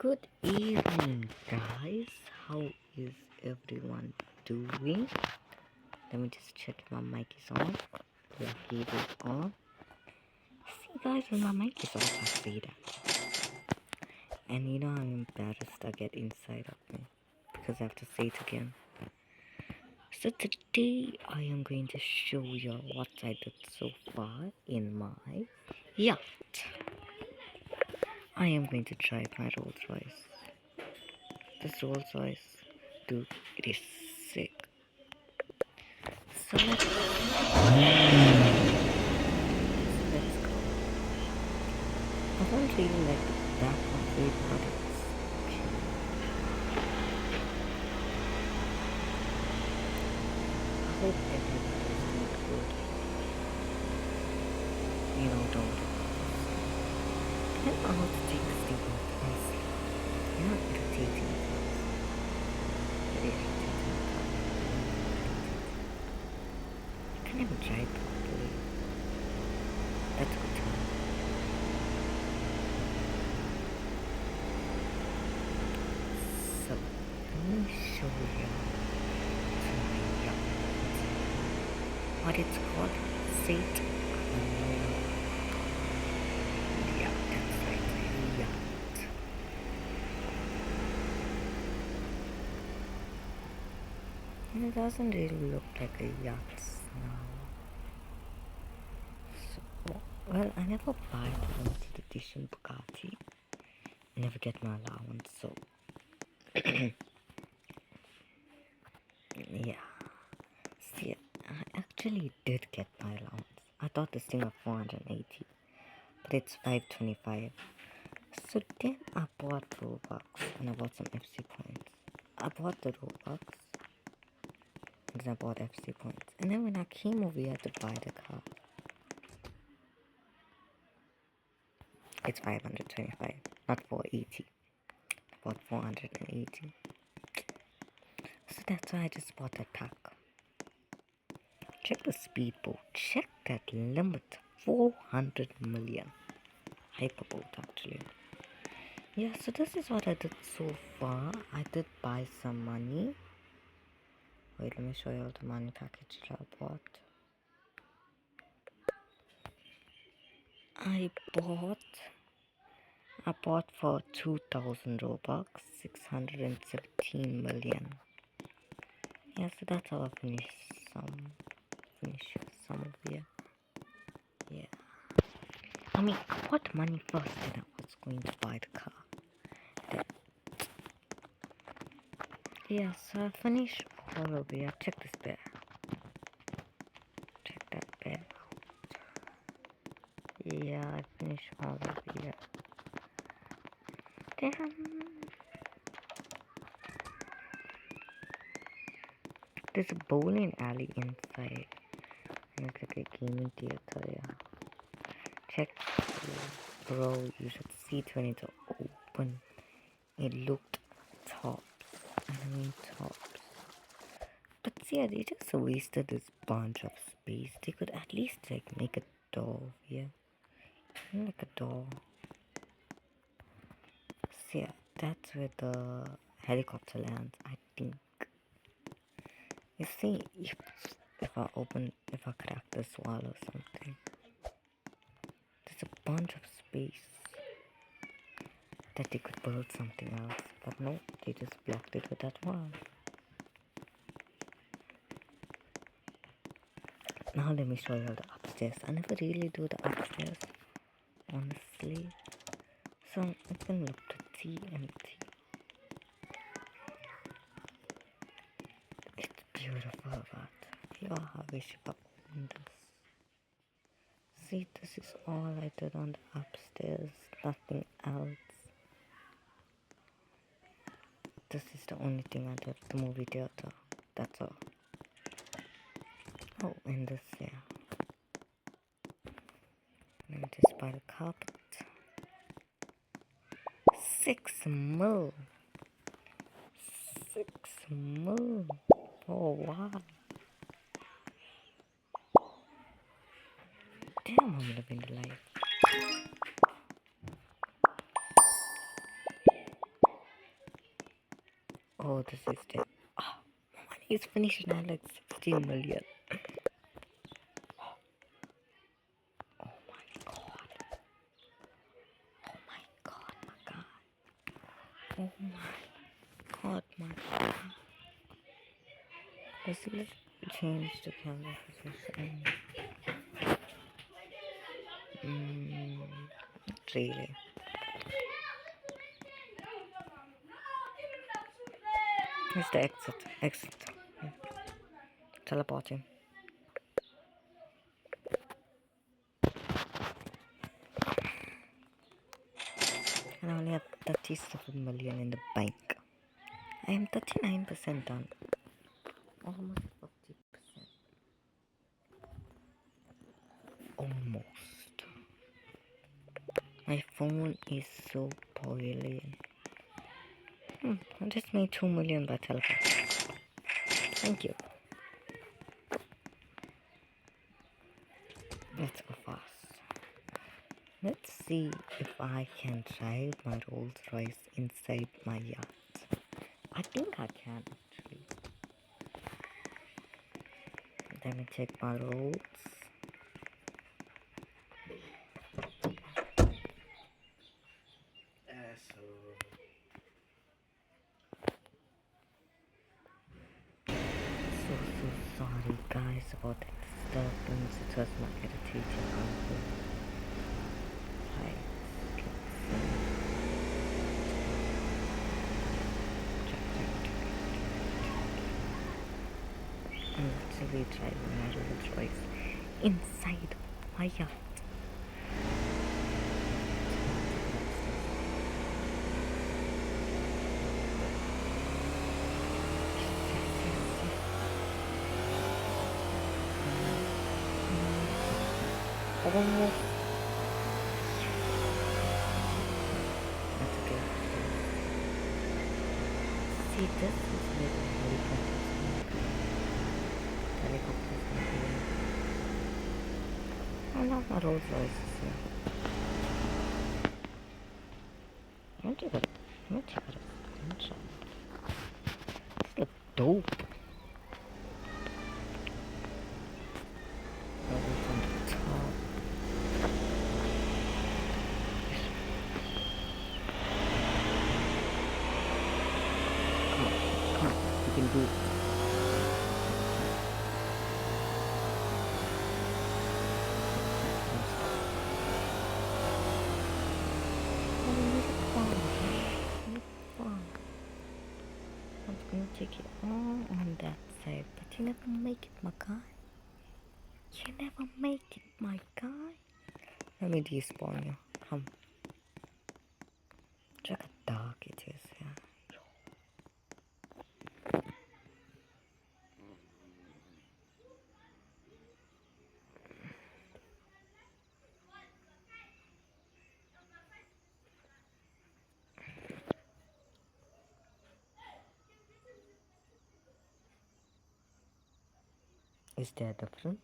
Good evening, guys. How is everyone doing? Let me just check if my mic is on. Yeah, it is on. See, guys, when my mic is off, I say that. And I'm embarrassed I get inside of me because I have to say it again. So today I am going to show you what I did so far in my yacht. I am going to drive my Rolls Royce. This Rolls Royce, dude, it is sick. So let's go. I don't really like the back of it, but it's okay. I hope everybody is doing good. Don't. I don't know how to take this thing out, honestly. You're not irritating me. You're irritating me. You can't even drive properly. That's good to know. So, let me show you to my yacht. What it's called? Saint. Yeah, that's right. Yacht. And it doesn't really look like a yacht now. So, well, I never buy the limited edition Bugatti. I never get my allowance, so yeah. See, I actually did get my allowance. I thought this thing was 480, but it's 525. So then I bought Robux and I bought some FC points. I bought the Robux and then I bought FC points. And then when I came over here to buy the car, it's 525, not 480. I bought 480. So that's why I just bought that pack. Check the speedboat. Check that limit. 400 million. Hyperboat actually. Yeah, so this is what I did so far. I did buy some money. Wait, let me show you all the money package that I bought. I bought for 2,000 Robux, 617 million. Yeah, so that's how I finish some of here. Yeah. I mean, I bought money first and I was going to buy the car. Yeah, so I finished all over here. Check this bear. Check that bear out. Yeah, I finished all over here. Damn. There's a bowling alley inside. And it's like a gaming theater, yeah. Check, bro, you should see it when it's open. It looked tops. I mean tops. But see, they just wasted this bunch of space. They could at least like make a door here. Like a door. See, that's where the helicopter lands, I think. You see, if I crack this wall or something, there's a bunch of space that they could build something else. But no, they just blocked it with that wall. Now let me show you the upstairs. I never really do the upstairs, honestly. So it can look pretty empty. It's beautiful, but yeah, I wish I owned this. See, this is all I did on the upstairs, nothing else. This is the only thing I did, the movie theater, that's all. Oh, and this here. Let me just buy the carpet. 6 mil. 6 mil. Oh, wow. Damn, I'm living the life. Oh, this is dead. Oh, money is finished now, like 16 million. Oh my god. Oh my god, my god. Oh my god, my god. Let's change the camera position. Not really. Where's the exit? Exit. Teleporting. And I only have 37 million in the bank. I am 39% done. Almost 50%. Almost. My phone is so poorly. I just made 2 million by teleport. Thank you. Let's go fast. Let's see if I can drive my Rolls Royce inside my yacht. I think I can actually. Let me check my roads. So sorry guys about the disturbance. It was my irritating uncle. Right. I'm actually driving my Rolls Royce inside my yacht. Almost. That's okay. See, this is where the helicopters can be. I love my Rolls Royces here. I'm gonna check it out. This looks dope. Maybe from the top. Come on, you can do it. I'm gonna take it all on that side, but you never make it, my guy. You never make it, my guy. Let me despawn you. Come. Check how dark it is here. Is there a difference?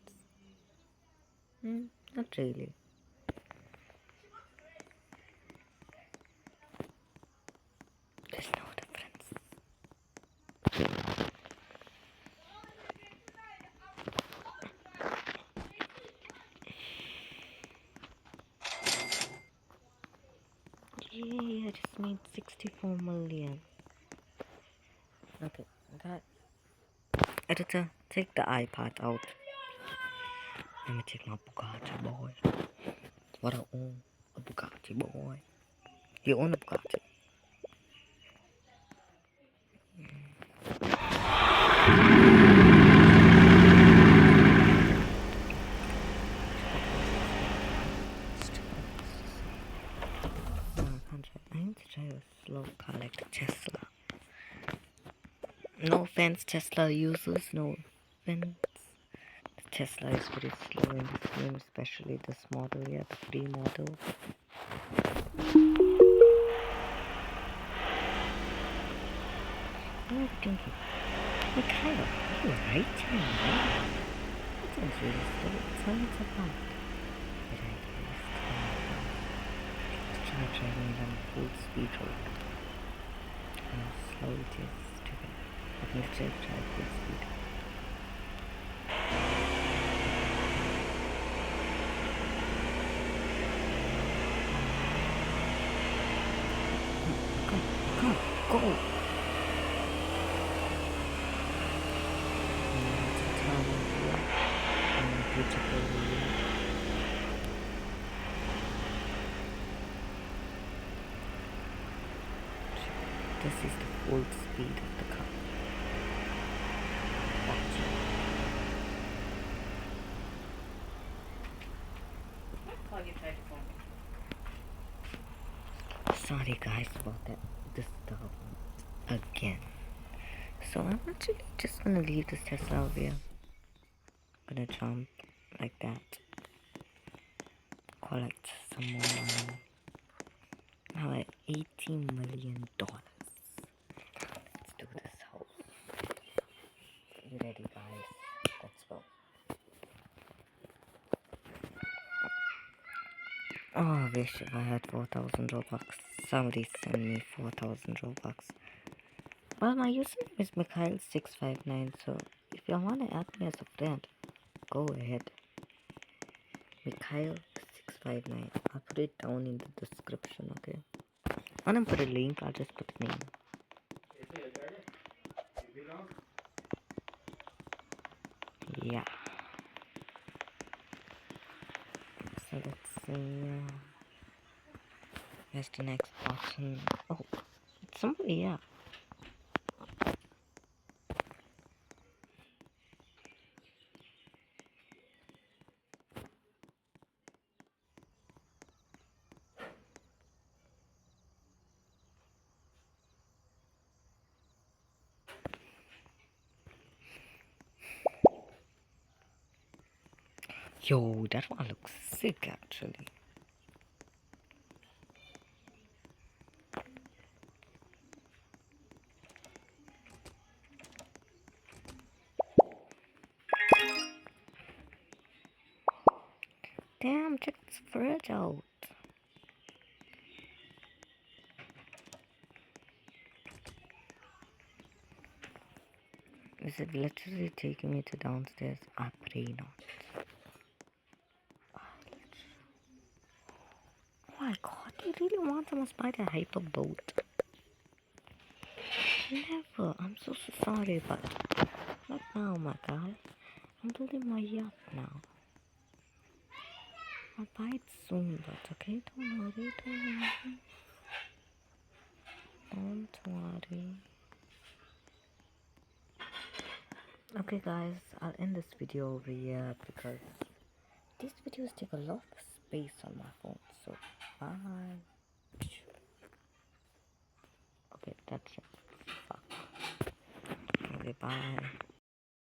Not really. There's no difference. Yay, I just made 64 million. Okay, that. Editor, take the iPad out. Let me take my Bugatti, boy. What I own, a Bugatti, boy. You own a Bugatti. I need to drive a slow car like the Tesla. No offense, Tesla users, no offense. The Tesla is very slow in this game, especially this model, yeah, the free model. What are you thinking? Mikhailo, are you right? That sounds really slow. Tell me it's about. But I try driving it on full speed road. How slow it is too. Okay, let's try full speed. Come, go! It's a town here. Beautiful here. This is the full speed of the car. Sorry guys about that disturb again. So I'm actually just gonna leave this Tesla over here. Gonna jump like that. Collect some more money. Now at $80 million. Let's do this house. You ready guys? Let's go. Oh, I wish if I had 4,000 Robux. Somebody send me 4,000 Robux. Well, my username is Mikhail659, so if you want to add me as a friend, go ahead. Mikhail659. I'll put it down in the description, okay? I don't put a link, I'll just put a name. Yeah. So let's see. Where's the next option? Oh, it's somebody, yeah. Yo, that one looks sick actually. Damn, check this fridge out. Is it literally taking me to downstairs? I pray not. Oh my god, they really want them to buy the hyper boat. Never. I'm so sorry, but not now, my guy. I'm building my yacht now. I'll buy it soon, but okay, don't worry, don't worry. Don't worry. Okay guys, I'll end this video over here because these videos take a lot of space on my phone, so bye. Okay, that's it. Fuck. Okay, bye.